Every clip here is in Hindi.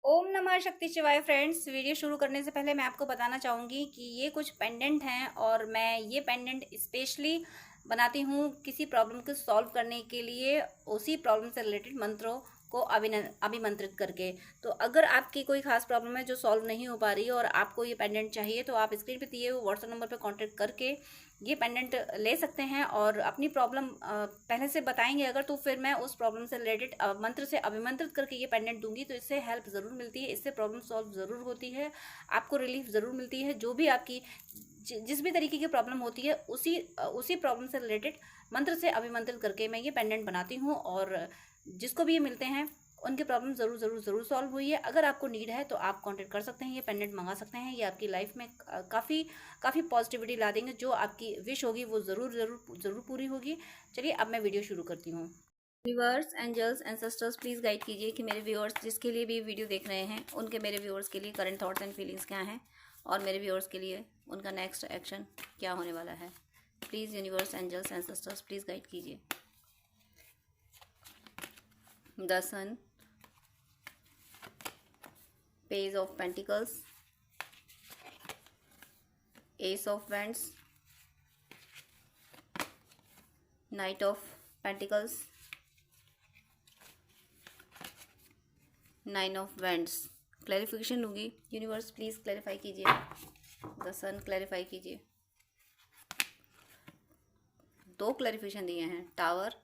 ओम नमः शक्ति शिवाय फ्रेंड्स। वीडियो शुरू करने से पहले मैं आपको बताना चाहूँगी कि ये कुछ पेंडेंट हैं और मैं ये पेंडेंट स्पेशली बनाती हूँ किसी प्रॉब्लम को सॉल्व करने के लिए, उसी प्रॉब्लम से रिलेटेड मंत्रों को अभिमंत्रित करके। तो अगर आपकी कोई खास प्रॉब्लम है जो सॉल्व नहीं हो पा रही है और आपको ये पेंडेंट चाहिए, तो आप स्क्रीन पे दिए हुए व्हाट्सएप नंबर पे कांटेक्ट करके ये पेंडेंट ले सकते हैं और अपनी प्रॉब्लम पहले से बताएंगे अगर, तो फिर मैं उस प्रॉब्लम से रिलेटेड मंत्र से अभिमंत्रित करके ये पेंडेंट दूंगी। तो इससे हेल्प ज़रूर मिलती है, इससे प्रॉब्लम सॉल्व ज़रूर होती है, आपको रिलीफ ज़रूर मिलती है। जो भी आपकी जिस भी तरीके की प्रॉब्लम होती है, उसी प्रॉब्लम से रिलेटेड मंत्र से अभिमंत्रित करके मैं ये पेंडेंट बनाती हूँ और जिसको भी ये मिलते हैं उनकी प्रॉब्लम ज़रूर ज़रूर ज़रूर सॉल्व हुई है। अगर आपको नीड है तो आप कांटेक्ट कर सकते हैं, ये पेंडेंट मंगा सकते हैं। ये आपकी लाइफ में काफ़ी काफ़ी पॉजिटिविटी ला देंगे। जो आपकी विश होगी वो ज़रूर ज़रूर ज़रूर पूरी होगी। चलिए अब मैं वीडियो शुरू करती हूँ। Viewers, angels, ancestors, please guide कीजिए कि मेरे व्यूअर्स जिसके लिए भी वीडियो देख रहे हैं उनके, मेरे व्यूअर्स के लिए करंट थॉट्स एंड फीलिंग्स क्या हैं और मेरे व्यूअर्स के लिए उनका नेक्स्ट एक्शन क्या होने वाला है। Please universe, angels, ancestors, please guide कीजिए। The sun, page of pentacles, ace of wands, knight of pentacles, nine of wands. Clarification लूँगी। यूनिवर्स प्लीज़ क्लैरिफाई कीजिए। द सन क्लैरिफाई कीजिए। दो क्लैरिफिकेशन दिए हैं, tower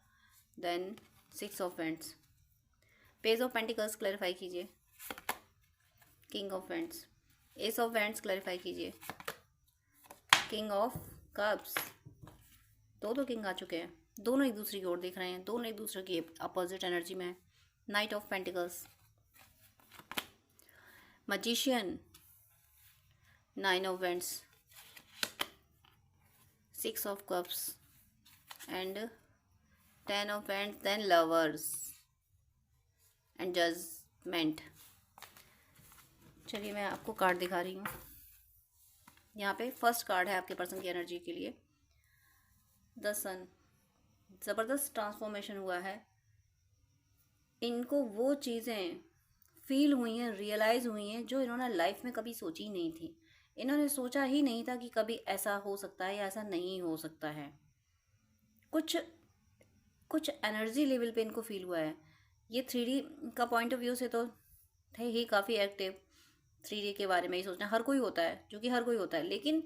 then six of wands. Page of pentacles clarify कीजिए। King of wands. Ace of wands clarify कीजिए। King of cups. दो किंग आ चुके हैं, दोनों एक दूसरे की ओर देख रहे हैं, दोनों एक दूसरे की अपोजिट एनर्जी में है। Night of pentacles, magician, nine of wands, six of cups and ten of wands, then lovers and judgment। चलिए मैं आपको कार्ड दिखा रही हूँ। यहाँ पे फर्स्ट कार्ड है आपके पर्सन की एनर्जी के लिए, द सन। ज़बरदस्त ट्रांसफॉर्मेशन हुआ है, इनको वो चीज़ें फील हुई हैं, रियलाइज़ हुई हैं जो इन्होंने लाइफ में कभी सोची नहीं थी। इन्होंने सोचा ही नहीं था कि कभी ऐसा हो सकता है या ऐसा नहीं हो सकता है। कुछ कुछ एनर्जी लेवल पे इनको फील हुआ है। ये 3D का पॉइंट ऑफ व्यू से तो थे ही काफ़ी एक्टिव। 3D के बारे में ही सोचना हर कोई होता है, जो कि हर कोई होता है, लेकिन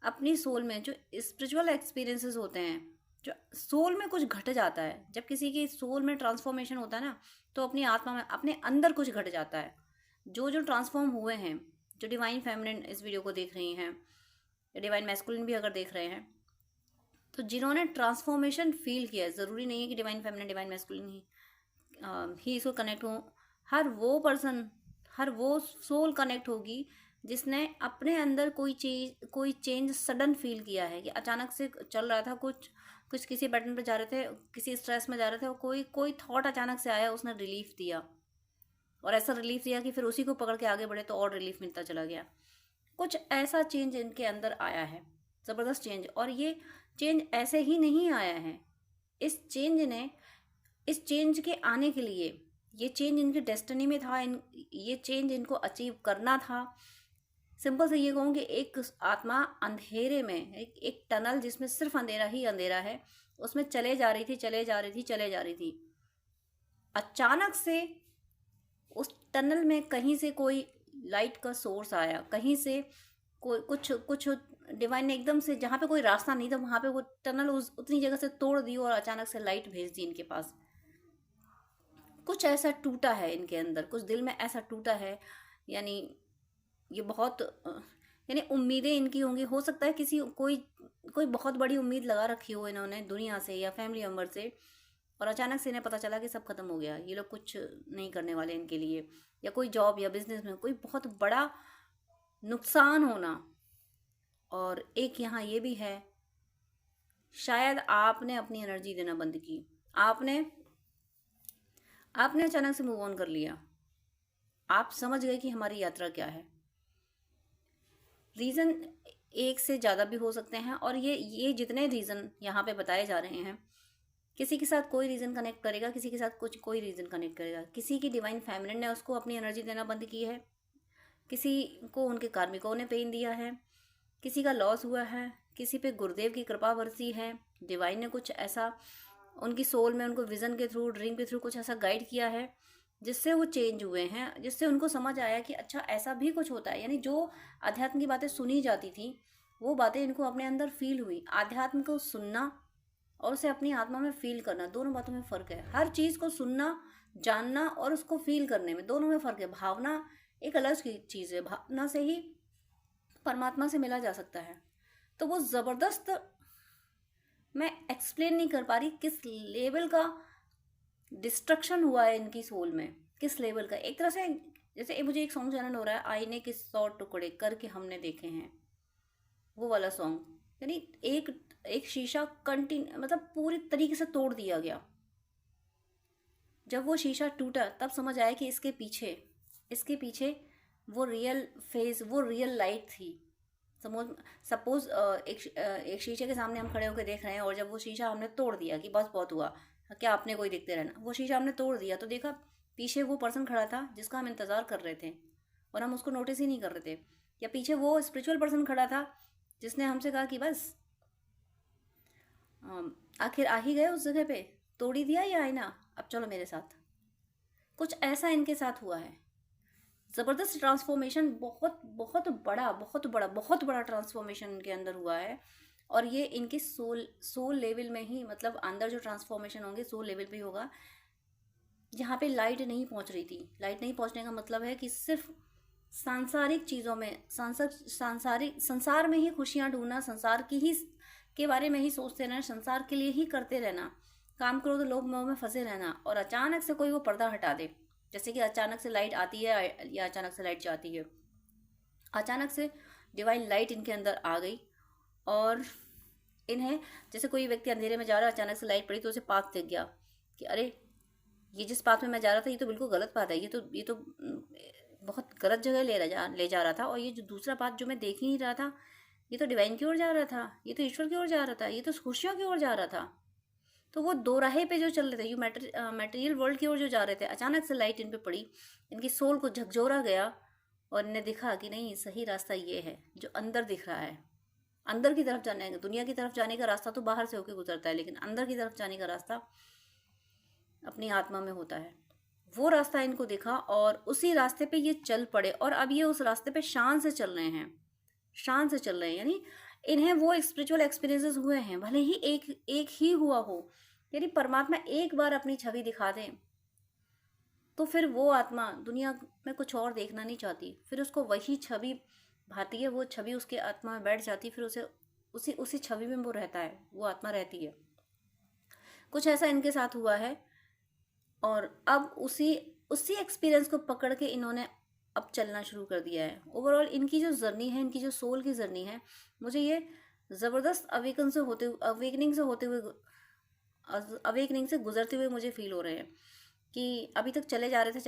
अपनी सोल में जो स्पिरिचुअल एक्सपीरियंसेस होते हैं, जो सोल में कुछ घट जाता है, जब किसी की सोल में ट्रांसफॉर्मेशन होता है ना, तो अपनी आत्मा में, अपने अंदर कुछ घट जाता है। जो जो ट्रांसफॉर्म हुए हैं, जो डिवाइन फेमिनिन इस वीडियो को देख रही हैं, डिवाइन मैस्कुलिन भी अगर देख रहे हैं, तो जिन्होंने ट्रांसफॉर्मेशन फील किया है, ज़रूरी नहीं है कि डिवाइन फेमिनिन डिवाइन मैस्कुलिन ही इसको कनेक्ट हो। हर वो पर्सन, हर वो सोल कनेक्ट होगी जिसने अपने अंदर कोई चेंज सडन फील किया है, कि अचानक से चल रहा था कुछ कुछ किसी बटन पे जा रहे थे, किसी स्ट्रेस में जा रहे थे और कोई थॉट अचानक से आया, उसने रिलीफ दिया और ऐसा रिलीफ दिया कि फिर उसी को पकड़ के आगे बढ़े तो और रिलीफ मिलता चला गया। कुछ ऐसा चेंज इनके अंदर आया है, ज़बरदस्त चेंज। और ये चेंज ऐसे ही नहीं आया है, इस चेंज के आने के लिए, ये चेंज इनकी डेस्टिनी में था, ये चेंज इनको अचीव करना था। सिंपल से ये कहूँ कि एक आत्मा अंधेरे में, एक टनल जिसमें सिर्फ अंधेरा ही अंधेरा है, उसमें चले जा रही थी। अचानक से उस टनल में कहीं से कोई लाइट का सोर्स आया, कहीं से कोई कुछ डिवाइन ने एकदम से, जहाँ पे कोई रास्ता नहीं था वहाँ पे वो टनल उतनी जगह से तोड़ दी और अचानक से लाइट भेज दी इनके पास। कुछ ऐसा टूटा है इनके अंदर, कुछ दिल में ऐसा टूटा है, यानी ये बहुत यानी उम्मीदें इनकी होंगी, हो सकता है किसी कोई बहुत बड़ी उम्मीद लगा रखी हो इन्होंने दुनिया से या फैमिली मेम्बर से, और अचानक से इन्हें पता चला कि सब खत्म हो गया, ये लोग कुछ नहीं करने वाले इनके लिए, या कोई जॉब या बिजनेस में कोई बहुत बड़ा नुकसान होना। और एक यहाँ ये भी है, शायद आपने अपनी एनर्जी देना बंद की, आपने अचानक से मूव ऑन कर लिया, आप समझ गए कि हमारी यात्रा क्या है। रीज़न एक से ज़्यादा भी हो सकते हैं, और ये जितने रीज़न यहाँ पे बताए जा रहे हैं, किसी के साथ कोई रीज़न कनेक्ट करेगा, किसी के साथ कुछ कोई रीज़न कनेक्ट करेगा। किसी की डिवाइन फेमिनिन ने उसको अपनी एनर्जी देना बंद की है, किसी को उनके कार्मिकों ने पेन दिया है, किसी का लॉस हुआ है, किसी पे गुरुदेव की कृपा बरसी है, डिवाइन ने कुछ ऐसा उनकी सोल में उनको विजन के थ्रू, ड्रीम के थ्रू कुछ ऐसा गाइड किया है जिससे वो चेंज हुए हैं, जिससे उनको समझ आया कि अच्छा ऐसा भी कुछ होता है। यानी जो अध्यात्म की बातें सुनी जाती थी वो बातें इनको अपने अंदर फील हुई। अध्यात्म को सुनना और उसे अपनी आत्मा में फील करना, दोनों बातों में फ़र्क है। हर चीज़ को सुनना, जानना और उसको फील करने में, दोनों में फ़र्क है। भावना एक अलग चीज़ है, भावना से ही परमात्मा से मिला जा सकता है। तो वो ज़बरदस्त, मैं एक्सप्लेन नहीं कर पा रही किस लेवल का डिस्ट्रक्शन हुआ है इनकी सोल में, किस लेवल का। एक तरह से जैसे मुझे एक सॉन्ग चैनल हो रहा है, आईने के 100 टुकड़े करके हमने देखे हैं, वो वाला सॉन्ग। यानी एक एक शीशा कंटिन्यू, मतलब पूरी तरीके से तोड़ दिया गया। जब वो शीशा टूटा तब समझ आया कि इसके पीछे वो रियल फेस, वो रियल लाइट थी। सपोज एक शीशे के सामने हम खड़े होकर देख रहे हैं, और जब वो शीशा हमने तोड़ दिया कि बस बहुत हुआ, क्या आपने कोई देखते रहना, वो शीशा हमने तोड़ दिया तो देखा पीछे वो पर्सन खड़ा था जिसका हम इंतज़ार कर रहे थे और हम उसको नोटिस ही नहीं कर रहे थे। या पीछे वो स्पिरिचुअल पर्सन खड़ा था जिसने हमसे कहा कि बस आखिर आ ही गए उस जगह पे, तोड़ ही दिया ये आईना, अब चलो मेरे साथ। कुछ ऐसा इनके साथ हुआ है। ज़बरदस्त ट्रांसफॉर्मेशन, बहुत बड़ा ट्रांसफॉर्मेशन इनके अंदर हुआ है। और ये इनके सोल लेवल में ही, मतलब अंदर जो ट्रांसफॉर्मेशन होंगे सोल लेवल पे ही होगा। यहाँ पे लाइट नहीं पहुँच रही थी। लाइट नहीं पहुँचने का मतलब है कि सिर्फ सांसारिक चीज़ों में, संसार में ही खुशियाँ ढूंढना, संसार की ही के बारे में ही सोचते रहना, संसार के लिए ही करते रहना, काम करो तो लोभ मोह में फंसे रहना। और अचानक से कोई वो पर्दा हटा दे, जैसे कि अचानक से लाइट आती है या अचानक से लाइट जाती है। अचानक से डिवाइन लाइट इनके अंदर आ गई और इन्हें, जैसे कोई व्यक्ति अंधेरे में जा रहा है, अचानक से लाइट पड़ी तो उसे पाथ दिख गया कि अरे ये जिस पाथ में मैं जा रहा था ये तो बिल्कुल गलत पाथ है, ये तो बहुत गलत जगह ले जा रहा था। और ये जो दूसरा पाथ जो मैं देख ही नहीं रहा था, ये तो डिवाइन की ओर जा रहा था, ये तो ईश्वर की ओर जा रहा था, ये तो खुशियों की ओर जा रहा था। तो वो दो राहे पे जो चल रहे थे, ये मटेरियल वर्ल्ड की ओर जो जा रहे थे, अचानक से लाइट इन पे पड़ी, इनकी सोल को झकझोरा गया और इन्हें दिखा कि नहीं, सही रास्ता ये है जो अंदर दिख रहा है। अंदर की तरफ जाने का, दुनिया की तरफ जाने का रास्ता तो बाहर से होकर गुजरता है, लेकिन अंदर की तरफ जाने का रास्ता अपनी आत्मा में होता है। वो रास्ता इनको दिखा और उसी रास्ते पे ये चल पड़े। और अब ये उस रास्ते पे शान से चल रहे हैं, शान से चल रहे हैं। यानी इन्हें वो स्पिरिचुअल एक्सपीरियंसेस हुए हैं, भले ही एक ही हुआ हो। यदि परमात्मा एक बार अपनी छवि दिखा दें तो फिर वो आत्मा दुनिया में कुछ और देखना नहीं चाहती, फिर उसको वही छवि भाती है, वो छवि उसके आत्मा में बैठ जाती, फिर उसे उसी छवि में वो रहता है, वो आत्मा रहती है। कुछ ऐसा इनके साथ हुआ है और अब उसी एक्सपीरियंस को पकड़ के इन्होंने अब चलना शुरू कर दिया है। ओवरऑल इनकी जो जर्नी है, इनकी जो सोल की जर्नी है, मुझे ये ज़बरदस्त अवेकनिंग से गुजरते हुए मुझे फील हो रहे हैं कि अभी तक चले जा रहे थे,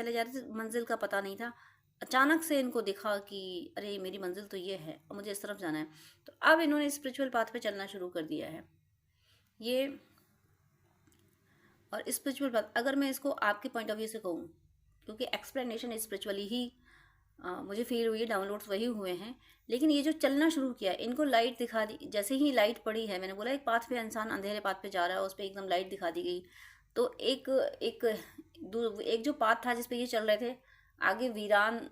मंजिल का पता नहीं था। अचानक से इनको दिखा कि अरे मेरी मंजिल तो ये है और मुझे इस तरफ जाना है। तो अब इन्होंने स्पिरिचुअल पाथ पे चलना शुरू कर दिया है ये। और स्पिरिचुअल पाथ, अगर मैं इसको आपके पॉइंट ऑफ व्यू से कहूँ, क्योंकि एक्सप्लेनेशन स्पिरिचुअली ही मुझे फील हुई है, डाउनलोड्स वही हुए हैं, लेकिन ये जो चलना शुरू किया, इनको लाइट दिखा दी। जैसे ही लाइट पड़ी है, मैंने बोला एक पाथ पे इंसान अंधेरे पाथ पे जा रहा है, उस पर एकदम लाइट दिखा दी गई। तो एक जो पाथ था जिस पे ये चल रहे थे, आगे वीरान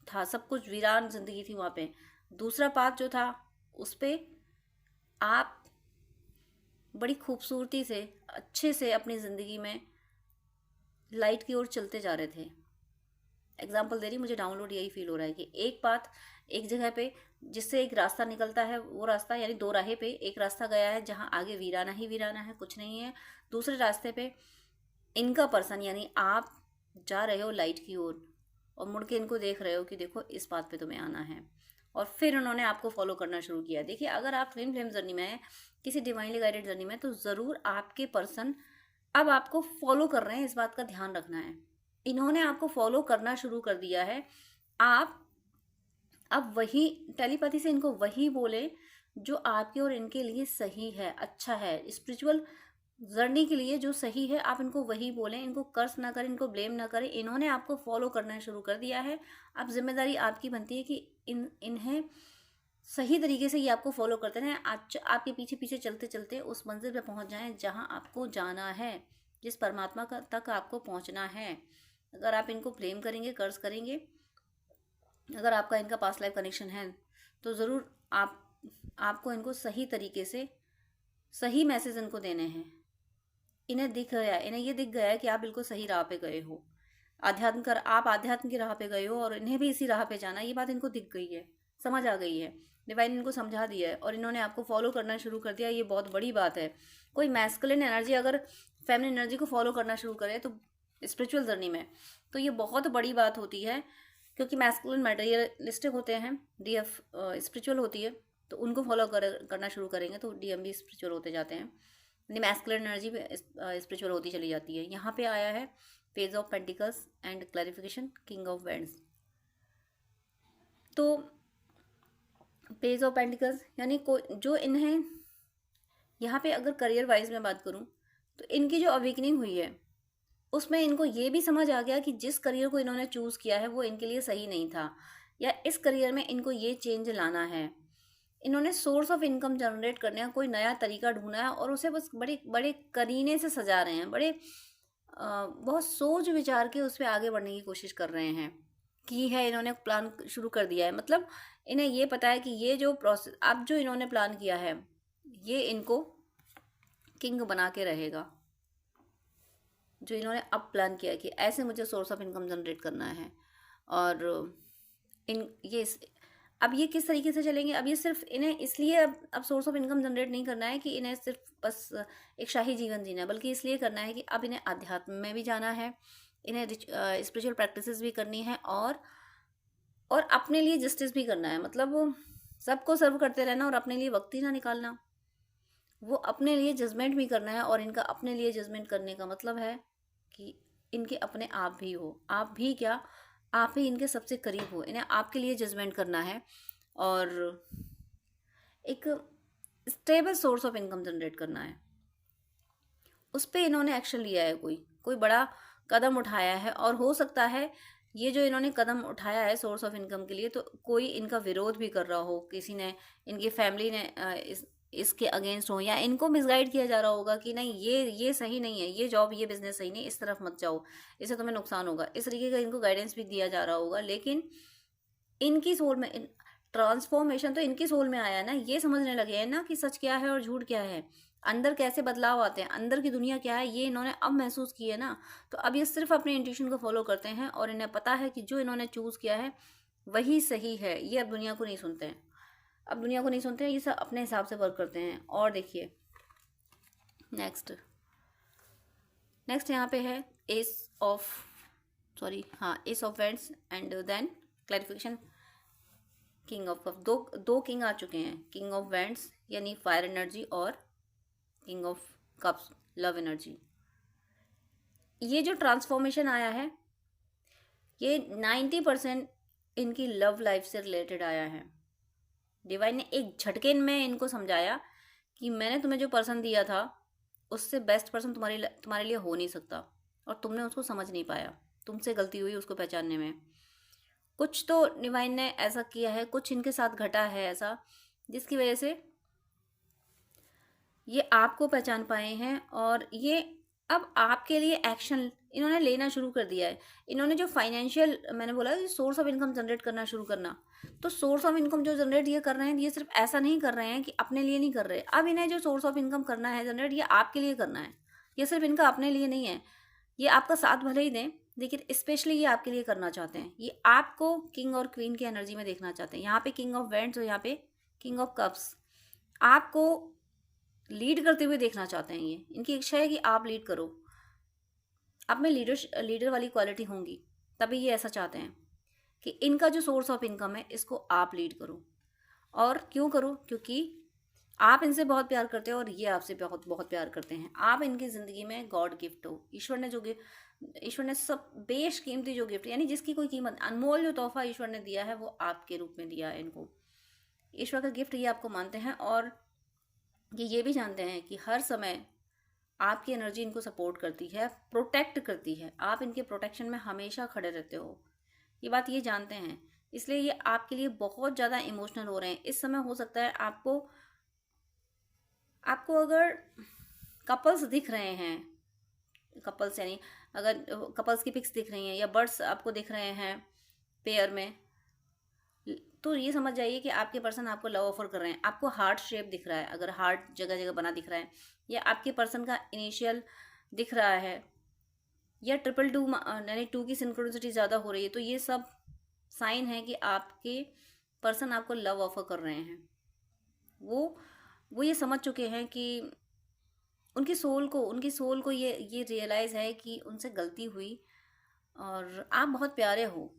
था, सब कुछ वीरान जिंदगी थी वहाँ पे। दूसरा पाथ जो था उस पे आप बड़ी खूबसूरती से, अच्छे से अपनी ज़िंदगी में लाइट की ओर चलते जा रहे थे। एग्जाम्पल दे रही, मुझे डाउनलोड यही फील हो रहा है कि एक पाथ एक जगह पे जिससे एक रास्ता निकलता है, वो रास्ता यानी दो राहे पे एक रास्ता गया है जहाँ आगे वीराना ही वीराना है, कुछ नहीं है। दूसरे रास्ते पे इनका पर्सन यानी आप जा रहे हो लाइट की ओर और मुड़ के इनको देख रहे हो कि देखो इस पाथ पे तुम्हें आना है। और फिर उन्होंने आपको फॉलो करना शुरू किया। देखिए, अगर आप ट्विन फ्लेम जर्नी में हैं, किसी डिवाइनली गाइडेड जर्नी में, तो ज़रूर आपके पर्सन अब आपको फॉलो कर रहे हैं, इस बात का ध्यान रखना है। इन्होंने आपको फॉलो करना शुरू कर दिया है। आप अब वही टेलीपैथी से इनको वही बोले जो आपके और इनके लिए सही है, अच्छा है। स्पिरिचुअल जर्नी के लिए जो सही है आप इनको वही बोलें, इनको कर्स ना करें, इनको ब्लेम ना करें। इन्होंने आपको फॉलो करना शुरू कर दिया है, अब जिम्मेदारी आपकी बनती है कि इन्हें सही तरीके से ये आपको फॉलो करते रहें, आपके पीछे पीछे चलते चलते उस मंजिल पे पहुंच जाएं जहां आपको जाना है, जिस परमात्मा का तक आपको पहुंचना है। अगर आप इनको ब्लेम करेंगे, कर्ज करेंगे, अगर आपका इनका पास्ट लाइफ कनेक्शन है, तो ज़रूर आपको इनको सही तरीके से सही मैसेज इनको देने हैं। इन्हें दिख गया, इन्हें ये दिख गया है कि आप बिल्कुल सही राह पे गए हो, आप आध्यात्म की राह पे गए हो और इन्हें भी इसी राह पे जाना, ये बात इनको दिख गई है, समझ आ गई है, डिवाइन इनको समझा दिया है और इन्होंने आपको फॉलो करना शुरू कर दिया। ये बहुत बड़ी बात है। कोई मैस्कुलिन एनर्जी अगर फेमिनिन एनर्जी को फॉलो करना शुरू करे तो स्पिरिचुअल जर्नी में, तो ये बहुत बड़ी बात होती है, क्योंकि मैस्कुलिन मटेरियलिस्टिक होते हैं, डीएफ स्पिरिचुअल होती है, तो उनको फॉलो करना शुरू करेंगे तो डीएम भी स्पिरिचुअल होते जाते हैं, यानी मैस्कुलिन एनर्जी स्पिरिचुअल होती चली जाती है। यहाँ पे आया है page of pentacles and clarification, king of wands. तो पेज ऑफ पेंटिकल्स यानी जो इन्हें यहाँ पे अगर करियर वाइज में बात करूँ तो इनकी जो अवेकनिंग हुई है उसमें इनको ये भी समझ आ गया कि जिस करियर को इन्होंने चूज़ किया है वो इनके लिए सही नहीं था, या इस करियर में इनको ये चेंज लाना है। इन्होंने सोर्स ऑफ इनकम जनरेट करने का कोई नया तरीका ढूंढा है और उसे बस बड़े बड़े करीने से सजा रहे हैं, बहुत सोच विचार के उस पर आगे बढ़ने की कोशिश कर रहे हैं। की है इन्होंने प्लान शुरू कर दिया है, मतलब इन्हें ये पता है कि ये जो प्रोसेस अब जो इन्होंने प्लान किया है ये इनको किंग बना के रहेगा। जो इन्होंने अब प्लान किया है कि ऐसे मुझे सोर्स ऑफ इनकम जनरेट करना है, और अब ये किस तरीके से चलेंगे, अब ये सिर्फ इन्हें इसलिए अब सोर्स ऑफ इनकम जनरेट नहीं करना है कि इन्हें सिर्फ बस एक शाही जीवन जीना है, बल्कि इसलिए करना है कि अब इन्हें अध्यात्म में भी जाना है, इन्हें स्पिरिचुअल प्रैक्टिसेस भी करनी है, और अपने लिए जस्टिस भी करना है। मतलब सबको सर्व करते रहना और अपने लिए वक्त ही ना निकालना, वो अपने लिए जजमेंट भी करना है। और इनका अपने लिए जजमेंट करने का मतलब है कि इनके अपने आप भी हो, आप भी क्या, आप ही इनके सबसे करीब हो, इन्हें आपके लिए जजमेंट करना है और एक stable source of income generate करना है। उस पर इन्होंने एक्शन लिया है, कोई बड़ा कदम उठाया है, और हो सकता है ये जो इन्होंने कदम उठाया है सोर्स ऑफ इनकम के लिए, तो कोई इनका विरोध भी कर रहा हो, किसी ने, इनकी फैमिली ने इसके अगेंस्ट हो, या इनको मिसगाइड किया जा रहा होगा कि नहीं ये सही नहीं है, ये जॉब ये बिजनेस सही नहीं, इस तरफ मत जाओ, इससे तुम्हें नुकसान होगा, इस तरीके का इनको गाइडेंस भी दिया जा रहा होगा। लेकिन इनकी सोल में ट्रांसफॉर्मेशन तो इनकी सोल में आया है ना, ये समझने लगे हैं ना कि सच क्या है और झूठ क्या है, अंदर कैसे बदलाव आते हैं, अंदर की दुनिया क्या है, ये इन्होंने अब महसूस की है ना। तो अब ये सिर्फ अपने इंट्यूशन को फॉलो करते हैं और इन्हें पता है कि जो इन्होंने चूज़ किया है वही सही है। ये अब दुनिया को नहीं सुनते हैं, ये सब अपने हिसाब से वर्क करते हैं। और देखिए नेक्स्ट यहाँ पे है ace of wands and then clarification, king of cup. दो किंग आ चुके हैं, किंग ऑफ वैंड्स यानी फायर एनर्जी और king of cups love energy. ये जो ट्रांसफॉर्मेशन आया है ये 90% इनकी लव लाइफ से रिलेटेड आया है। डिवाइन ने एक झटके में इनको समझाया कि मैंने तुम्हें जो पर्सन दिया था उससे बेस्ट पर्सन तुम्हारे लिए हो नहीं सकता, और तुमने उसको समझ नहीं पाया, तुमसे गलती हुई उसको पहचानने में। कुछ तो डिवाइन ने ऐसा किया है, कुछ इनके साथ घटा है ऐसा, जिसकी वजह से ये आपको पहचान पाए हैं, और ये अब आपके लिए एक्शन इन्होंने लेना शुरू कर दिया है। इन्होंने जो फाइनेंशियल, मैंने बोला सोर्स ऑफ इनकम जनरेट करना शुरू करना, तो सोर्स ऑफ इनकम जो जनरेट ये कर रहे हैं, ये सिर्फ ऐसा नहीं कर रहे हैं कि अपने लिए नहीं कर रहे। अब इन्हें जो सोर्स ऑफ इनकम करना है जनरेट, ये आपके लिए करना है, ये सिर्फ इनका अपने लिए नहीं है। ये आपका साथ भले ही दें, लेकिन स्पेशली ये आपके लिए करना चाहते हैं। ये आपको किंग और क्वीन की एनर्जी में देखना चाहते हैं। यहाँ पे किंग ऑफ वैंड्स और यहाँ पे किंग ऑफ कप्स, आपको लीड करते हुए देखना चाहते हैं। ये इनकी इच्छा है कि आप लीड करो, आप में लीडर वाली क्वालिटी होंगी, तभी ये ऐसा चाहते हैं कि इनका जो सोर्स ऑफ इनकम है इसको आप लीड करो। और क्यों करो? क्योंकि आप इनसे बहुत प्यार करते हो और ये आपसे बहुत बहुत प्यार करते हैं। आप इनकी ज़िंदगी में गॉड गिफ्ट हो। ईश्वर ने सब बेशकीमती जो गिफ्ट, यानी जिसकी कोई कीमत, अनमोल जो तोहफा ईश्वर ने दिया है वो आपके रूप में दिया है इनको। ईश्वर का गिफ्ट ये आपको मानते हैं, और ये भी जानते हैं कि हर समय आपकी एनर्जी इनको सपोर्ट करती है, प्रोटेक्ट करती है। आप इनके प्रोटेक्शन में हमेशा खड़े रहते हो, ये बात ये जानते हैं। इसलिए ये आपके लिए बहुत ज़्यादा इमोशनल हो रहे हैं इस समय। हो सकता है आपको आपको अगर कपल्स दिख रहे हैं, कपल्स यानी अगर कपल्स की पिक्स दिख रही हैं या बर्ड्स आपको दिख रहे हैं पेयर में, तो ये समझ जाइए कि आपके पर्सन आपको लव ऑफर कर रहे हैं। आपको हार्ट शेप दिख रहा है, अगर हार्ट जगह जगह बना दिख रहा है, या आपके पर्सन का इनिशियल दिख रहा है, या 222 यानी 2 की सिंक्रोनिसिटी ज़्यादा हो रही है, तो ये सब साइन है कि आपके पर्सन आपको लव ऑफर कर रहे हैं। वो ये समझ चुके हैं कि उनकी सोल को ये रियलाइज़ है कि उनसे गलती हुई और आप बहुत प्यारे हो।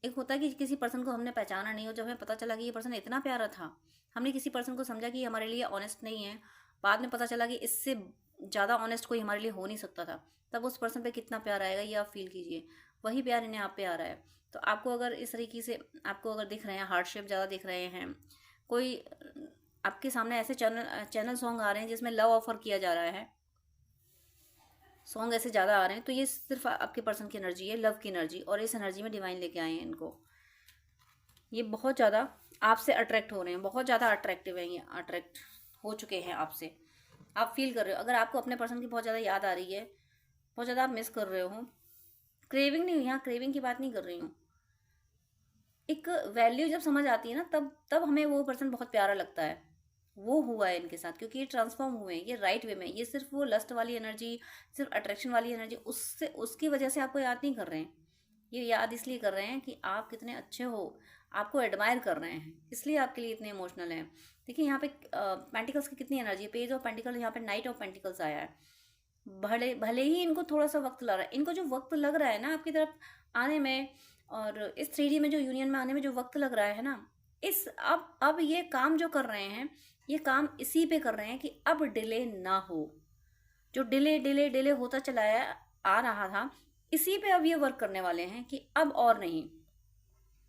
एक होता है कि किसी पर्सन को हमने पहचाना नहीं हो, जब हमें पता चला कि ये पर्सन इतना प्यारा था, हमने किसी पर्सन को समझा कि ये हमारे लिए ऑनेस्ट नहीं है, बाद में पता चला कि इससे ज़्यादा ऑनेस्ट कोई हमारे लिए हो नहीं सकता था, तब उस पर्सन पे कितना प्यार आएगा ये आप फील कीजिए। वही प्यार इन्हें आप पे आ रहा है। तो आपको अगर इस तरीके से आपको अगर दिख रहे हैं, हार्ट शेप ज़्यादा दिख रहे हैं, कोई आपके सामने ऐसे चैनल सॉन्ग आ रहे हैं जिसमें लव ऑफर किया जा रहा है, सॉन्ग ऐसे ज़्यादा आ रहे हैं, तो ये सिर्फ आपके पर्सन की एनर्जी है, लव की एनर्जी, और इस एनर्जी में डिवाइन लेके आए हैं इनको। ये बहुत ज़्यादा आपसे अट्रैक्ट हो रहे हैं, बहुत ज़्यादा अट्रैक्टिव है, ये अट्रैक्ट हो चुके हैं आपसे। आप फील कर रहे हो, अगर आपको अपने पर्सन की बहुत ज़्यादा याद आ रही है, बहुत ज़्यादा आप मिस कर रहे हो, क्रेविंग नहीं, यहाँ क्रेविंग की बात नहीं कर रही हूँ, एक वैल्यू जब समझ आती है ना, तब हमें वो पर्सन बहुत प्यारा लगता है। वो हुआ है इनके साथ, क्योंकि ये ट्रांसफॉर्म हुए हैं, ये राइट वे में। ये सिर्फ वो लस्ट वाली एनर्जी, सिर्फ अट्रैक्शन वाली एनर्जी, उसकी वजह से आपको याद नहीं कर रहे हैं। ये याद इसलिए कर रहे हैं कि आप कितने अच्छे हो, आपको एडमायर कर रहे हैं, इसलिए आपके लिए इतने इमोशनल हैं। देखिए यहाँ पे पेंटिकल्स की कितनी एनर्जी है, पेज ऑफ पेंटिकल, यहाँ पे नाइट ऑफ पेंटिकल्स आया है। भले भले ही इनको थोड़ा सा वक्त लग रहा है, इनको जो वक्त लग रहा है ना आपकी तरफ आने में, और इस 3D में जो यूनियन में आने में जो वक्त लग रहा है ना, इस अब ये काम जो कर रहे हैं, ये काम इसी पे कर रहे हैं कि अब डिले ना हो। जो डिले डिले डिले होता चला आ रहा था, इसी पे अब ये वर्क करने वाले हैं कि अब और नहीं,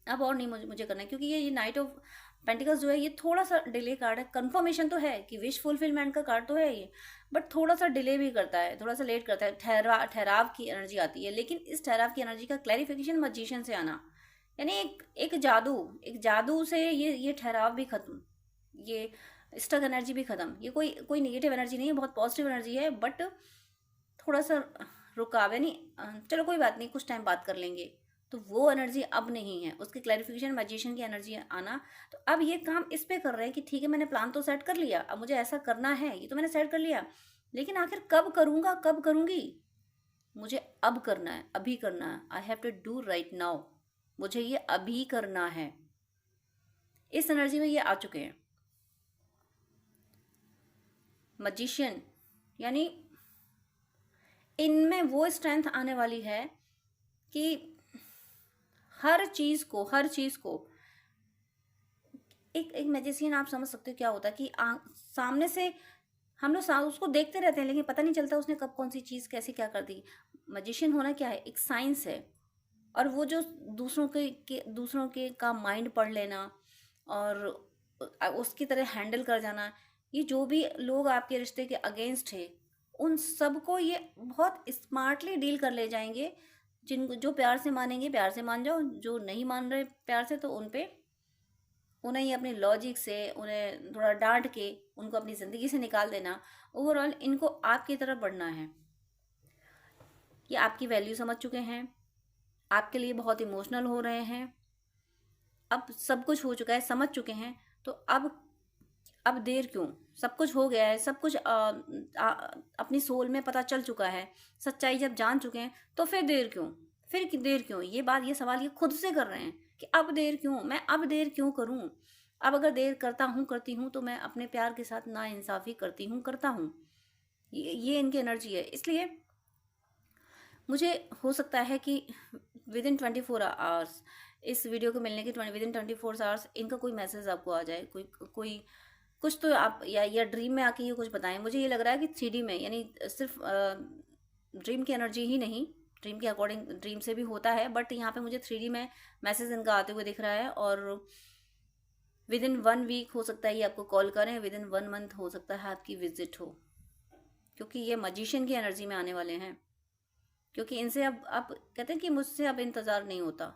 अब और नहीं मुझे करना है। क्योंकि ये नाइट ऑफ पेंटिकल्स जो है, ये थोड़ा सा डिले कार्ड है। कंफर्मेशन तो है कि विश फुलफिलमेंट का कार्ड तो है ये, बट थोड़ा सा डिले भी करता है, थोड़ा सा लेट करता है, ठहराव की एनर्जी आती है। लेकिन इस ठहराव की एनर्जी का क्लैरिफिकेशन मैजिशियन से आना, यानी एक जादू से ये ठहराव भी खत्म, ये स्टक एनर्जी भी खत्म। ये कोई नेगेटिव एनर्जी नहीं है, बहुत पॉजिटिव एनर्जी है, बट थोड़ा सा रुकाव है। नहीं चलो कोई बात नहीं, कुछ टाइम बात कर लेंगे, तो वो एनर्जी अब नहीं है। उसकी क्लैरिफिकेशन मैजिशियन की एनर्जी आना, तो अब ये काम इस पे कर रहे हैं कि ठीक है, मैंने प्लान तो सेट कर लिया, अब मुझे ऐसा करना है, ये तो मैंने सेट कर लिया, लेकिन आखिर कब करूँगा, कब करूँगी, मुझे अब करना है, अभी करना है। I have to do right now, मुझे ये अभी करना है। इस एनर्जी में ये आ चुके हैं मैजिशियन, यानी इनमें वो स्ट्रेंथ आने वाली है कि हर चीज़ को एक मैजिशियन, आप समझ सकते हो क्या होता है कि सामने से हम लोग उसको देखते रहते हैं, लेकिन पता नहीं चलता उसने कब कौन सी चीज़ कैसे क्या कर दी। मैजिशियन होना क्या है, एक साइंस है। और वो जो दूसरों के का माइंड पढ़ लेना और उसकी तरह हैंडल कर जाना, ये जो भी लोग आपके रिश्ते के अगेंस्ट है, उन सबको ये बहुत स्मार्टली डील कर ले जाएंगे। जिनको जो प्यार से मानेंगे प्यार से मान जाओ, जो नहीं मान रहे प्यार से, तो उन्हें ही अपने लॉजिक से उन्हें थोड़ा डांट के उनको अपनी ज़िंदगी से निकाल देना। ओवरऑल इनको आपकी तरफ बढ़ना है। ये आपकी वैल्यू समझ चुके हैं, आपके लिए बहुत इमोशनल हो रहे हैं। अब सब कुछ हो चुका है, समझ चुके हैं, तो अब देर क्यों? सब कुछ हो गया है, सब कुछ अपनी सोल में पता चल चुका है, सच्चाई जब जान चुके हैं, तो फिर देर क्यों? देर क्यों? ये सवाल ये खुद से कर रहे हैं कि अब देर क्यों, मैं अब देर क्यों करूं? अब अगर देर करती हूँ तो मैं अपने प्यार के साथ नाइंसाफ़ी करता हूँ। ये इनकी एनर्जी है। इसलिए मुझे हो सकता है कि विदिन 24 आवर्स, इस वीडियो को मिलने के विदिन 24 आवर्स इनका कोई मैसेज आपको आ जाए, कोई कुछ तो आप या ड्रीम में आके ये कुछ बताएं। मुझे ये लग रहा है कि 3D में, यानी सिर्फ ड्रीम की एनर्जी ही नहीं, ड्रीम के अकॉर्डिंग ड्रीम से भी होता है, बट यहाँ पे मुझे 3D में मैसेज इनका आते हुए दिख रहा है। और विदिन 1 वीक हो सकता है ये आपको कॉल करें, विदिन 1 मंथ हो सकता है आपकी विजिट हो। क्योंकि ये मजिशियन की एनर्जी में आने वाले हैं, क्योंकि इनसे अब कहते हैं कि मुझसे अब इंतज़ार नहीं होता,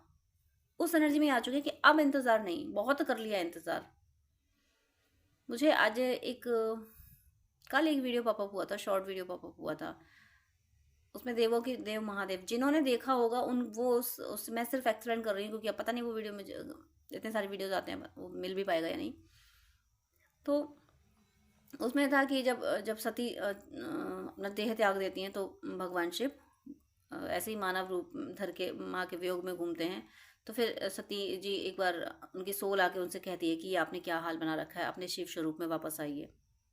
उस एनर्जी में आ चुके हैं कि अब इंतज़ार नहीं, बहुत कर लिया इंतज़ार। मुझे आज कल एक वीडियो पॉपअप हुआ था, शॉर्ट वीडियो पॉपअप हुआ था, उसमें देवों की देव महादेव, जिन्होंने देखा होगा उन वो उस मैं सिर्फ एक्सप्लेन कर रही हूँ, क्योंकि अब पता नहीं वो वीडियो में इतने सारे वीडियोज आते हैं, वो मिल भी पाएगा या नहीं। तो उसमें था कि जब जब सती अपना देह त्याग देती हैं तो भगवान शिव ऐसे ही मानव रूप धर के माँ के वियोग में घूमते हैं। तो फिर सती जी एक बार उनकी सोल आके उनसे कहती है कि ये आपने क्या हाल बना रखा है, अपने शिव स्वरूप में वापस आइए।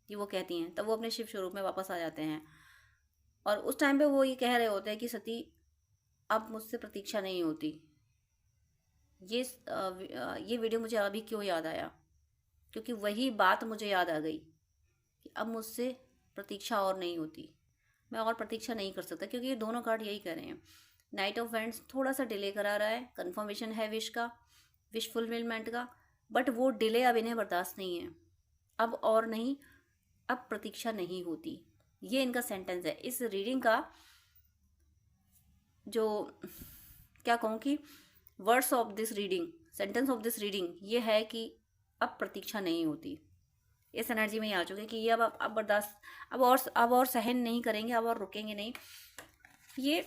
ये वो कहती हैं, तब वो अपने शिव स्वरूप में वापस आ जाते हैं। और उस टाइम पे वो ये कह रहे होते हैं कि सती अब मुझसे प्रतीक्षा नहीं होती। ये वीडियो मुझे अभी क्यों याद आया, क्योंकि वही बात मुझे याद आ गई कि अब मुझसे प्रतीक्षा और नहीं होती, मैं और प्रतीक्षा नहीं कर सकता, क्योंकि ये दोनों कार्ड यही कह रहे हैं। नाइट ऑफ वेंट्स थोड़ा सा डिले करा रहा है, कन्फर्मेशन है विश का, विश फुलफिलमेंट का, बट वो डिले अब इन्हें बर्दाश्त नहीं है, अब और नहीं, अब प्रतीक्षा नहीं होती। ये इनका सेंटेंस है इस रीडिंग का। जो क्या कहूँ कि words of this reading, sentence of this reading ये है कि अब प्रतीक्षा नहीं होती। इस एनर्जी में ही आ चुके कि ये अब बर्दाश्त, अब और सहन नहीं करेंगे, अब और रुकेंगे नहीं। ये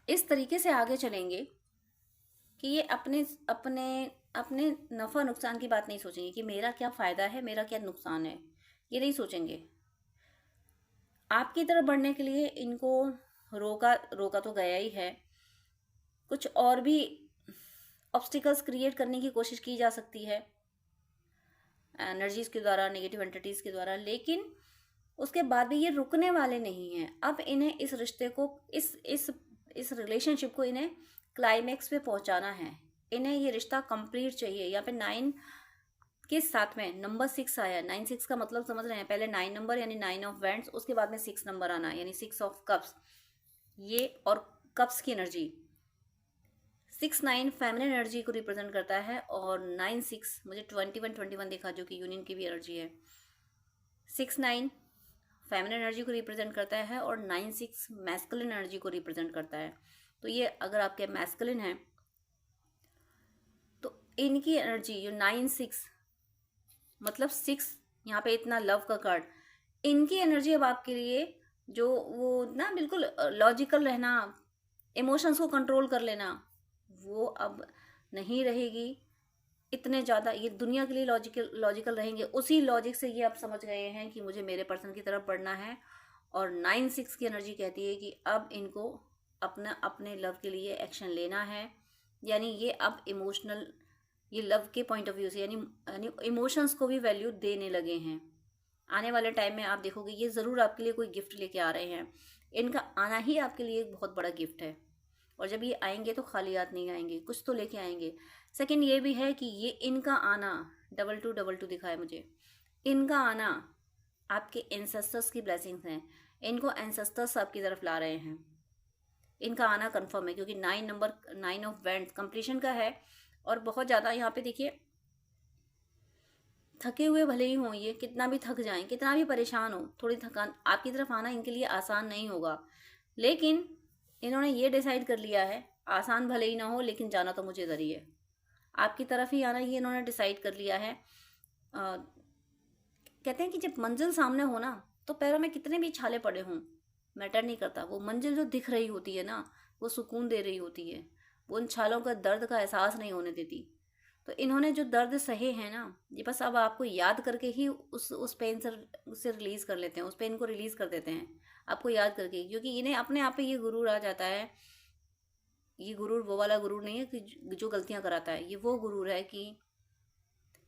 इस तरीके से आगे चलेंगे कि ये अपने अपने अपने नफ़ा नुकसान की बात नहीं सोचेंगे कि मेरा क्या फ़ायदा है, मेरा क्या नुकसान है, ये नहीं सोचेंगे। आपकी तरफ बढ़ने के लिए इनको रोका तो गया ही है, कुछ और भी ऑब्स्टिकल्स क्रिएट करने की कोशिश की जा सकती है एनर्जीज के द्वारा, नेगेटिव एंटिटीज के द्वारा, लेकिन उसके बाद भी ये रुकने वाले नहीं हैं। अब इन्हें इस रिश्ते को, इस रिलेशनशिप को इन्हें क्लाइमेक्स पे पहुंचाना है। इन्हें ये रिश्ता कंप्लीट चाहिए। यहाँ पे 9 के साथ में नंबर 6 आया। 9-6 का मतलब समझ रहे हैं, पहले 9 नंबर यानी 9 ऑफ वेंट्स, उसके बाद में 6 नंबर आना यानी 6 ऑफ कप्स। ये और कप्स की एनर्जी 6-9 फेमिनिन एनर्जी को रिप्रेजेंट करता है, और 9-6 मुझे 21 देखा जो कि यूनियन की भी एनर्जी है। 6-9 फेमिनिन एनर्जी को रिप्रेजेंट करता है और 9-6 मैस्कुलिन एनर्जी को रिप्रेजेंट करता है। तो ये अगर आपके मैस्कुलिन है तो इनकी एनर्जी जो 9-6 मतलब 6, यहाँ पे इतना लव का कार्ड, इनकी एनर्जी अब आपके लिए जो वो ना बिल्कुल लॉजिकल रहना, इमोशंस को कंट्रोल कर लेना, वो अब नहीं रहेगी। इतने ज़्यादा ये दुनिया के लिए लॉजिकल रहेंगे। उसी लॉजिक से ये आप समझ गए हैं कि मुझे मेरे पर्सन की तरफ बढ़ना है। और 9-6 की एनर्जी कहती है कि अब इनको अपने लव के लिए एक्शन लेना है। यानी ये अब इमोशनल, ये लव के पॉइंट ऑफ व्यू से यानी इमोशंस को भी वैल्यू देने लगे हैं। आने वाले टाइम में आप देखोगे ये ज़रूर आपके लिए कोई गिफ्ट लेके आ रहे हैं। इनका आना ही आपके लिए एक बहुत बड़ा गिफ्ट है, और जब ये आएंगे तो खाली हाथ नहीं आएंगे, कुछ तो लेके आएंगे। सेकंड ये भी है कि ये इनका आना 2222 दिखा है मुझे। इनका आना आपके एंसेस्टर्स की ब्लेसिंग्स हैं, इनको एंसेस्टर्स आपकी तरफ ला रहे हैं। इनका आना कंफर्म है, क्योंकि 9 नंबर 9 ऑफ वेंट्स कंप्लीशन का है। और बहुत ज़्यादा यहाँ पे देखिए थके हुए भले ही हों, ये कितना भी थक जाएं, कितना भी परेशान हो, थोड़ी थकान आपकी तरफ आना इनके लिए आसान नहीं होगा। लेकिन इन्होंने ये डिसाइड कर लिया है, आसान भले ही ना हो लेकिन जाना तो मुझे ज़रूरी है, आपकी तरफ ही आना ही इन्होंने डिसाइड कर लिया है। कहते हैं कि जब मंजिल सामने हो ना तो पैरों में कितने भी छाले पड़े हों मैटर नहीं करता, वो मंजिल जो दिख रही होती है ना वो सुकून दे रही होती है, वो उन छालों का दर्द का एहसास नहीं होने देती। तो इन्होंने जो दर्द सहे हैं ना, ये बस अब आपको याद करके ही उस पेन से रिलीज़ कर लेते हैं, उस पेन को रिलीज़ कर देते हैं आपको याद करके, क्योंकि इन्हें अपने आप पे ये गुरूर आ जाता है। ये गुरूर वो वाला गुरूर नहीं है कि जो गलतियां कराता है, ये वो गुरूर है कि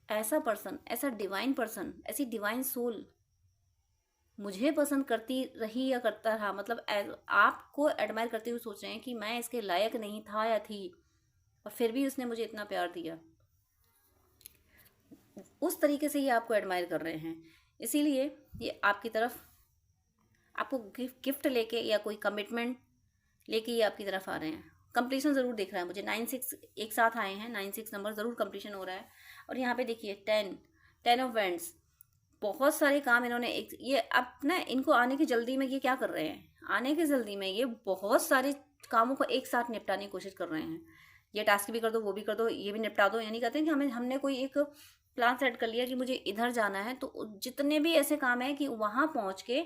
ऐसा पर्सन, ऐसा डिवाइन पर्सन, ऐसी डिवाइन सोल मुझे पसंद करती रही या करता रहा, मतलब आपको एडमायर करते हुए सोच रहे हैं कि मैं इसके लायक नहीं था या थी, और फिर भी उसने मुझे इतना प्यार दिया। उस तरीके से ये आपको एडमायर कर रहे हैं, इसीलिए ये आपकी तरफ आपको गिफ्ट लेके या कोई कमिटमेंट लेके ये आपकी तरफ आ रहे हैं। कंप्लीशन ज़रूर दिख रहा है मुझे, 9-6 एक साथ आए हैं, 9-6 नंबर ज़रूर कंप्लीशन हो रहा है। और यहाँ पे देखिए 10 ऑफ वेंट्स, बहुत सारे काम इन्होंने एक ये अब ना इनको आने की जल्दी में ये क्या कर रहे हैं, आने की जल्दी में ये बहुत सारे कामों को एक साथ निपटाने की कोशिश कर रहे हैं। ये टास्क भी कर दो, वो भी कर दो, ये भी निपटा दो। यानी कहते हैं कि हमने कोई एक प्लान सेट कर लिया कि मुझे इधर जाना है, तो जितने भी ऐसे काम हैं कि वहाँ पहुँच के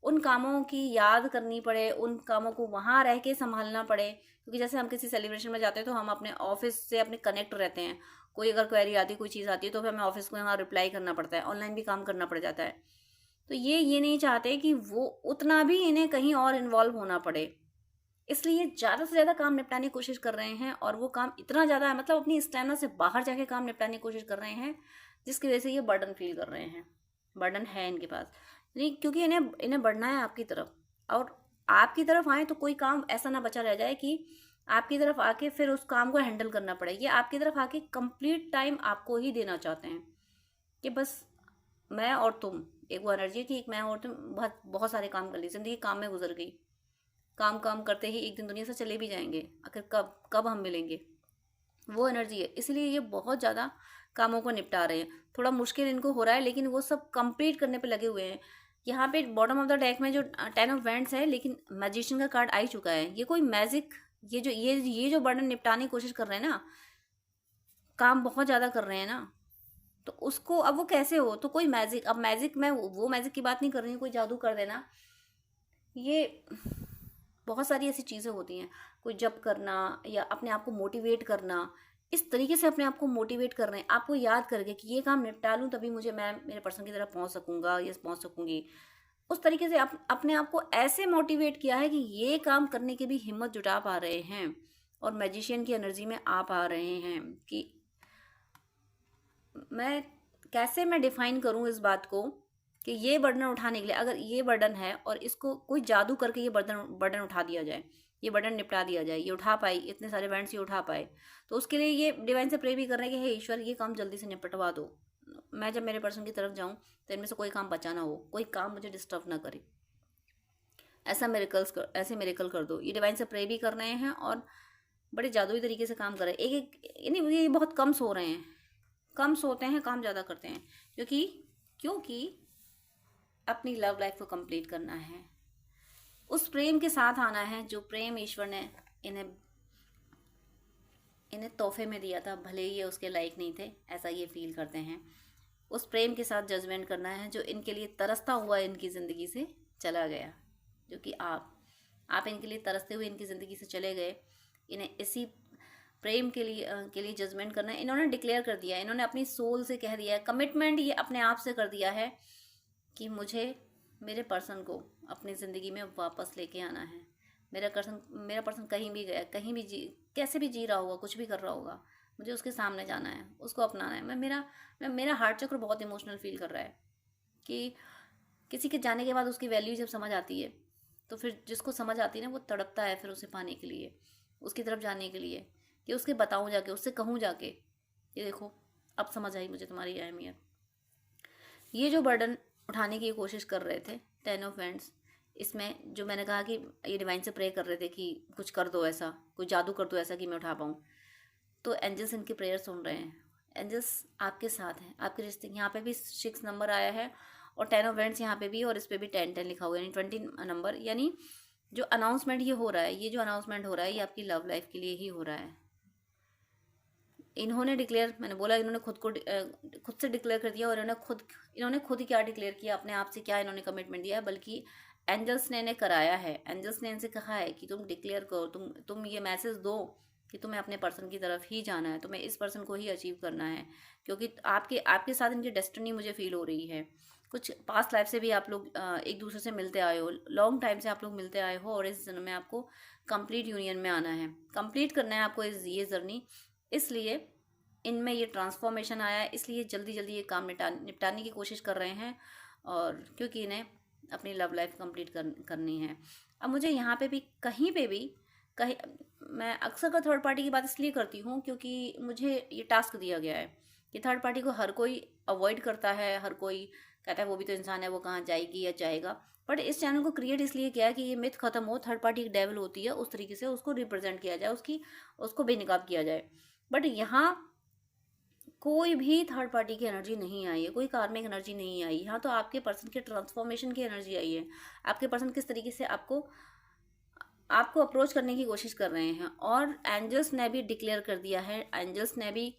उन कामों की याद करनी पड़े, उन कामों को वहाँ रह के संभालना पड़े। क्योंकि जैसे हम किसी सेलिब्रेशन में जाते हैं तो हम अपने ऑफिस से अपने कनेक्ट रहते हैं। कोई अगर क्वेरी आती है, कोई चीज़ आती है, तो फिर हमें ऑफिस को यहाँ रिप्लाई करना पड़ता है, ऑनलाइन भी काम करना पड़ जाता है। तो ये नहीं चाहते कि वो उतना भी इन्हें कहीं और इन्वॉल्व होना पड़े, इसलिए ज़्यादा से ज़्यादा काम निपटाने की कोशिश कर रहे हैं। और वो काम इतना ज़्यादा है, मतलब अपनी स्टैमिना से बाहर जाके काम निपटाने की कोशिश कर रहे हैं, जिसकी वजह से ये बर्डन फील कर रहे हैं। बर्डन है इनके पास नहीं, क्योंकि इन्हें इन्हें बढ़ना है आपकी तरफ। और आपकी तरफ आए तो कोई काम ऐसा ना बचा रह जाए कि आपकी तरफ आके फिर उस काम को हैंडल करना पड़े। ये आपकी तरफ आके कंप्लीट टाइम आपको ही देना चाहते हैं कि बस मैं और तुम, एक वो एनर्जी कि एक मैं और तुम बहुत बहुत सारे काम कर ली, जिंदगी काम में गुजर गई। काम काम करते ही एक दिन दुनिया से चले भी जाएंगे, आखिर कब कब हम मिलेंगे, वो एनर्जी है। इसलिए ये बहुत ज़्यादा कामों को निपटा रहे हैं। थोड़ा मुश्किल इनको हो रहा है, लेकिन वो सब कंप्लीट करने पे लगे हुए हैं। यहाँ पे बॉटम ऑफ द डेक में जो 10 ऑफ वैंड्स है, लेकिन मैजिशियन का कार्ड आ ही चुका है। ये कोई मैजिक, ये जो बर्डन निपटाने की कोशिश कर रहे हैं ना, काम बहुत ज़्यादा कर रहे हैं ना, तो उसको अब वो कैसे हो, तो कोई मैजिक, अब मैजिक मैं वो मैजिक की बात नहीं कर रही हूँ, कोई जादू कर देना। ये बहुत सारी ऐसी चीज़ें होती हैं, कोई जप करना या अपने आप को मोटिवेट करना, इस तरीके से अपने आप को मोटिवेट कर रहे हैं, आपको याद करके कि ये काम निपटा लूँ तभी मैं मेरे पर्सन की तरफ पहुँच सकूँगा या पहुँच सकूँगी। उस तरीके से अपने आप को ऐसे मोटिवेट किया है कि ये काम करने की भी हिम्मत जुटा पा रहे हैं और मैजिशियन की एनर्जी में आ पा रहे हैं। कि मैं डिफाइन करूँ इस बात को कि ये बर्डन उठाने के लिए, अगर ये बर्डन है और इसको कोई जादू करके ये बर्डन उठा दिया जाए, ये बर्डन निपटा दिया जाए, ये उठा पाए, इतने सारे इवेंट्स ये उठा पाए, तो उसके लिए ये डिवाइन से प्रे भी कर रहे हैं कि हे ईश्वर, ये काम जल्दी से निपटवा दो। मैं जब मेरे पर्सन की तरफ जाऊँ तो इनमें से कोई काम बचा ना हो, कोई काम मुझे डिस्टर्ब ना करे। ऐसे मेरेकल कर दो। ये डिवाइन से प्रे भी कर रहे हैं और बड़े जादुई तरीके से काम कर रहे हैं। ये बहुत कम सो रहे हैं, कम सोते हैं, काम ज़्यादा करते हैं, क्योंकि अपनी लव लाइफ को कंप्लीट करना है, उस प्रेम के साथ आना है जो प्रेम ईश्वर ने इन्हें तोहफे में दिया था, भले ही ये उसके लायक नहीं थे, ऐसा ये फील करते हैं। उस प्रेम के साथ जजमेंट करना है जो इनके लिए तरसता हुआ इनकी ज़िंदगी से चला गया, जो कि आप इनके लिए तरसते हुए इनकी ज़िंदगी से चले गए। इन्हें इसी प्रेम के लिए जजमेंट करना है। इन्होंने डिक्लेयर कर दिया है, इन्होंने अपनी सोल से कह दिया है, कमिटमेंट ये अपने आप से कर दिया है कि मुझे मेरे पर्सन को अपनी ज़िंदगी में वापस लेके आना है। मेरा पर्सन कहीं भी गया, कहीं भी कैसे भी जी रहा होगा, कुछ भी कर रहा होगा, मुझे उसके सामने जाना है, उसको अपनाना है। मेरा हार्ट चक्र बहुत इमोशनल फील कर रहा है कि किसी के जाने के बाद उसकी वैल्यू जब समझ आती है, तो फिर जिसको समझ आती है ना, वो तड़पता है फिर उसे पाने के लिए, उसकी तरफ जाने के लिए, कि उसके बताऊँ जाके, उससे कहूँ जाके, ये देखो अब समझ आई मुझे तुम्हारी अहमियत। ये जो बर्डन उठाने की कोशिश कर रहे थे 10 ऑफ वैंड्स, इसमें जो मैंने कहा कि ये डिवाइन से प्रे कर रहे थे कि कुछ कर दो ऐसा, कोई जादू कर दो ऐसा कि मैं उठा पाऊँ, तो एंजल्स इनकी प्रेयर सुन रहे हैं। एंजल्स आपके साथ हैं, आपके रिश्ते। यहाँ पे भी 6 नंबर आया है और 10 ऑफ वैंड्स यहाँ पे भी, और इस पर भी 10 लिखा हुआ है, यानी 20 नंबर। यानी जो अनाउंसमेंट ये हो रहा है, ये जो अनाउंसमेंट हो रहा है, ये आपकी लव लाइफ के लिए ही हो रहा है। इन्होंने डिक्लेयर, मैंने बोला इन्होंने खुद से डिक्लेयर कर दिया, और इन्होंने खुद ही क्या डिक्लेयर किया अपने आप से, क्या इन्होंने कमिटमेंट दिया है, बल्कि एंजल्स ने इन्हें कराया है। एंजल्स ने इनसे कहा है कि तुम डिक्लेयर करो, तुम ये मैसेज दो कि तुम्हें अपने पर्सन की तरफ ही जाना है, तुम्हें इस पर्सन को ही अचीव करना है, क्योंकि आपके साथ इनकी डेस्टिनी मुझे फील हो रही है। कुछ पास्ट लाइफ से भी आप लोग एक दूसरे से मिलते आए हो, लॉन्ग टाइम से आप लोग मिलते आए हो, और इस जन्म में आपको कंप्लीट यूनियन में आना है, कंप्लीट करना है आपको ये जर्नी। इसलिए इनमें ये ट्रांसफॉर्मेशन आया है, इसलिए जल्दी जल्दी ये काम निपटाने की कोशिश कर रहे हैं, और क्योंकि इन्हें अपनी लव लाइफ कंप्लीट करनी है। अब मुझे यहाँ पे भी कहीं मैं अक्सर का थर्ड पार्टी की बात इसलिए करती हूँ क्योंकि मुझे ये टास्क दिया गया है कि थर्ड पार्टी को हर कोई अवॉइड करता है, हर कोई कहता है वो भी तो इंसान है, वो कहाँ जाएगी या जाएगा। बट इस चैनल को क्रिएट इसलिए किया है कि ये मिथ खत्म हो, थर्ड पार्टी एक डेविल होती है, उस तरीके से उसको रिप्रेजेंट किया जाए, उसको बेनकाब किया जाए। बट यहाँ कोई भी थर्ड पार्टी की एनर्जी नहीं आई है, कोई कार्मिक एनर्जी नहीं आई। यहाँ तो आपके पर्सन के ट्रांसफॉर्मेशन की एनर्जी आई है। आपके पर्सन किस तरीके से आपको आपको अप्रोच करने की कोशिश कर रहे हैं, और एंजल्स ने भी डिक्लेयर कर दिया है, एंजल्स ने भी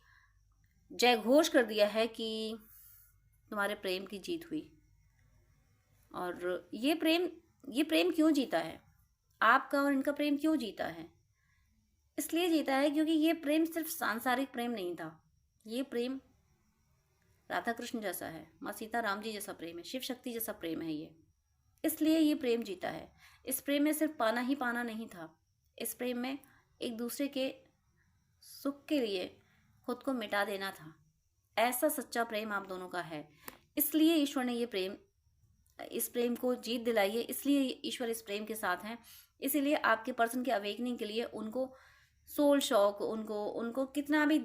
जय घोष कर दिया है कि तुम्हारे प्रेम की जीत हुई। और ये प्रेम क्यों जीता है, आपका और इनका प्रेम क्यों जीता है? इसलिए जीता है क्योंकि ये प्रेम सिर्फ सांसारिक प्रेम नहीं था, ये प्रेम राधा कृष्ण जैसा है, माँ सीता राम जी जैसा प्रेम है, शिव शक्ति जैसा प्रेम है ये। इसलिए ये प्रेम जीता है। इस प्रेम में सिर्फ पाना ही पाना नहीं था, इस प्रेम में एक दूसरे के सुख के लिए खुद को मिटा देना था। ऐसा सच्चा प्रेम आप दोनों का है। इसलिए ईश्वर ने इस प्रेम को जीत दिलाई है, इसलिए ईश्वर इस प्रेम के साथ हैं। इसीलिए आपके पर्सन के अवेकनिंग के लिए उनको सोल शॉक, उनको कितना भी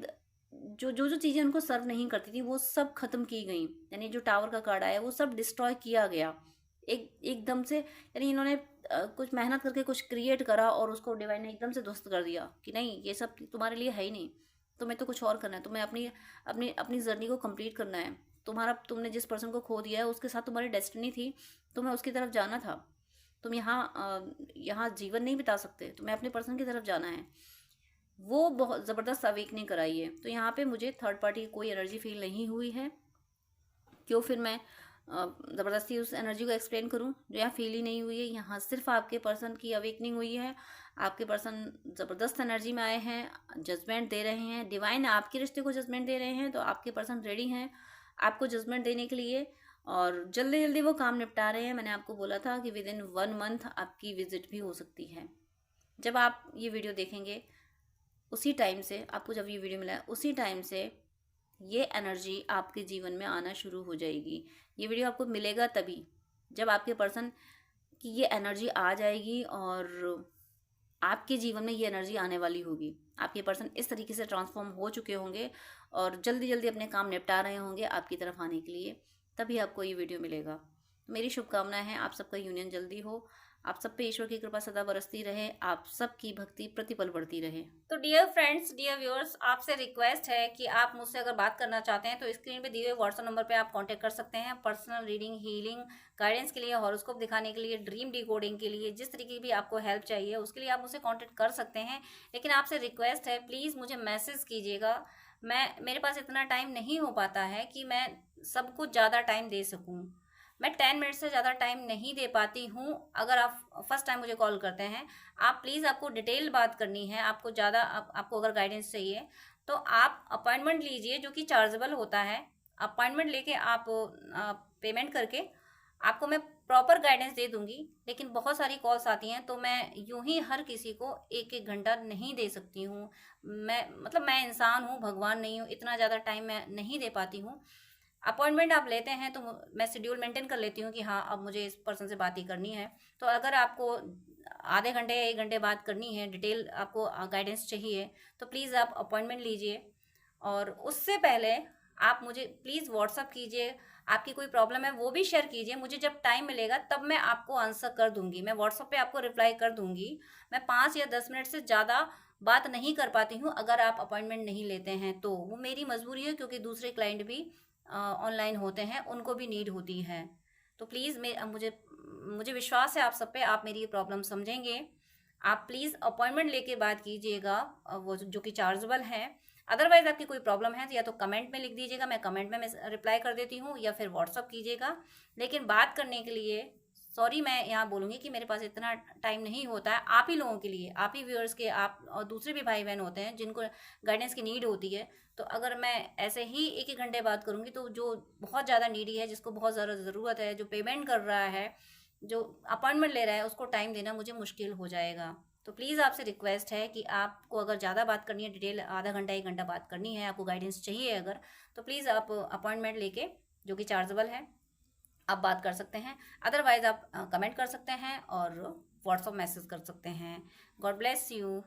जो चीज़ें उनको सर्व नहीं करती थी वो सब खत्म की गई। यानी जो टावर का कार्ड आया वो सब डिस्ट्रॉय किया गया एकदम से। यानी इन्होंने कुछ मेहनत करके कुछ क्रिएट करा और उसको डिवाइन ने एकदम से ध्वस्त कर दिया कि नहीं, ये सब तुम्हारे लिए है ही नहीं, तुम्हें तो कुछ और करना है, तुम्हें अपनी अपनी अपनी जर्नी को कंप्लीट करना है। तुमने जिस पर्सन को खो दिया है उसके साथ तुम्हारी डेस्टिनी थी, तुम्हें उसकी तरफ जाना था। तुम यहाँ जीवन नहीं बिता सकते, तुम्हें अपने पर्सन की तरफ जाना है। वो बहुत ज़बरदस्त अवेकनिंग कराई है। तो यहाँ पे मुझे थर्ड पार्टी की कोई एनर्जी फील नहीं हुई है। क्यों फिर मैं ज़बरदस्ती उस एनर्जी को एक्सप्लेन करूं जो यहाँ फील ही नहीं हुई है। यहाँ सिर्फ आपके पर्सन की अवेकनिंग हुई है। आपके पर्सन ज़बरदस्त एनर्जी में आए हैं, जजमेंट दे रहे हैं, डिवाइन आपके रिश्ते को जजमेंट दे रहे हैं। तो आपके पर्सन रेडी हैं आपको जजमेंट देने के लिए, और जल्दी जल्दी वो काम निपटा रहे हैं। मैंने आपको बोला था कि विद इन 1 मंथ आपकी विजिट भी हो सकती है। जब आप ये वीडियो देखेंगे उसी टाइम से, आपको जब ये वीडियो मिला है उसी टाइम से ये एनर्जी आपके जीवन में आना शुरू हो जाएगी। ये वीडियो आपको मिलेगा तभी जब आपके पर्सन की ये एनर्जी आ जाएगी, और आपके जीवन में ये एनर्जी आने वाली होगी। आपके पर्सन इस तरीके से ट्रांसफॉर्म हो चुके होंगे और जल्दी जल्दी अपने काम निपटा रहे होंगे आपकी तरफ आने के लिए, तभी आपको ये वीडियो मिलेगा। मेरी शुभकामनाएं हैं आप सबका यूनियन जल्दी हो, आप सब पे ईश्वर की कृपा सदा बरसती रहे, आप सबकी भक्ति प्रतिपल बढ़ती रहे। तो डियर फ्रेंड्स, डियर व्यूअर्स, आपसे रिक्वेस्ट है कि आप मुझसे अगर बात करना चाहते हैं तो स्क्रीन पे दिए हुए व्हाट्सएप नंबर पे आप कांटेक्ट कर सकते हैं। पर्सनल रीडिंग, हीलिंग, गाइडेंस के लिए, हॉरोस्कोप दिखाने के लिए, ड्रीम डिकोडिंग के लिए, जिस तरीके की भी आपको हेल्प चाहिए उसके लिए आप मुझसे कॉन्टेक्ट कर सकते हैं। लेकिन आपसे रिक्वेस्ट है, प्लीज़ मुझे मैसेज कीजिएगा। मेरे पास इतना टाइम नहीं हो पाता है कि मैं सबको ज़्यादा टाइम दे सकूँ। मैं 10 मिनट से ज़्यादा टाइम नहीं दे पाती हूँ। अगर आप फर्स्ट टाइम मुझे कॉल करते हैं, आप प्लीज़, आपको डिटेल बात करनी है, आपको ज़्यादा आपको अगर गाइडेंस चाहिए तो आप अपॉइंटमेंट लीजिए, जो कि चार्जेबल होता है। अपॉइंटमेंट लेके आप पेमेंट करके आपको मैं प्रॉपर गाइडेंस दे दूंगी। लेकिन बहुत सारी कॉल्स आती हैं तो मैं यूं ही हर किसी को 1-1 घंटा नहीं दे सकती हूँ। मैं इंसान हूँ, भगवान नहीं हूँ, इतना ज़्यादा टाइम मैं नहीं दे पाती हूँ। अपॉइंटमेंट आप लेते हैं तो मैं शेड्यूल मेंटेन कर लेती हूँ कि हाँ, अब मुझे इस पर्सन से बात ही करनी है। तो अगर आपको आधे घंटे या 1 घंटे बात करनी है, डिटेल आपको गाइडेंस चाहिए, तो प्लीज़ आप अपॉइंटमेंट लीजिए। और उससे पहले आप मुझे प्लीज़ व्हाट्सअप कीजिए, आपकी कोई प्रॉब्लम है वो भी शेयर कीजिए। मुझे जब टाइम मिलेगा तब मैं आपको आंसर कर दूंगी, मैं व्हाट्सअप पे आपको रिप्लाई कर दूंगी। मैं 5 या 10 मिनट से ज़्यादा बात नहीं कर पाती हूँ अगर आप अपॉइंटमेंट नहीं लेते हैं तो। वो मेरी मजबूरी है, क्योंकि दूसरे क्लाइंट भी ऑनलाइन होते हैं, उनको भी नीड होती है। तो प्लीज़ मुझे विश्वास है आप सब पे, आप मेरी प्रॉब्लम समझेंगे। आप प्लीज़ अपॉइंटमेंट लेके बात कीजिएगा, वो जो कि चार्जेबल है। अदरवाइज़ आपकी कोई प्रॉब्लम है तो या तो कमेंट में लिख दीजिएगा, मैं कमेंट में रिप्लाई कर देती हूँ, या फिर व्हाट्सअप कीजिएगा। लेकिन बात करने के लिए सॉरी, मैं यहाँ बोलूँगी कि मेरे पास इतना टाइम नहीं होता है। आप ही लोगों के लिए, आप ही व्यूअर्स के, आप और दूसरे भी भाई बहन होते हैं जिनको गाइडेंस की नीड होती है। तो अगर मैं ऐसे ही 1-1 घंटे बात करूँगी तो जो बहुत ज़्यादा नीडी है, जिसको बहुत ज़्यादा ज़रूरत है, जो पेमेंट कर रहा है, जो अपॉइंटमेंट ले रहा है, उसको टाइम देना मुझे मुश्किल हो जाएगा। तो प्लीज़ आपसे रिक्वेस्ट है कि आपको अगर ज़्यादा बात करनी है, डिटेल आधा घंटा 1 घंटा बात करनी है, आपको गाइडेंस चाहिए अगर, तो प्लीज़ आप अपॉइंटमेंट लेके, जो कि चार्जेबल है, आप बात कर सकते हैं। अदरवाइज़ आप कमेंट कर सकते हैं और व्हाट्सअप मैसेज कर सकते हैं। God bless you.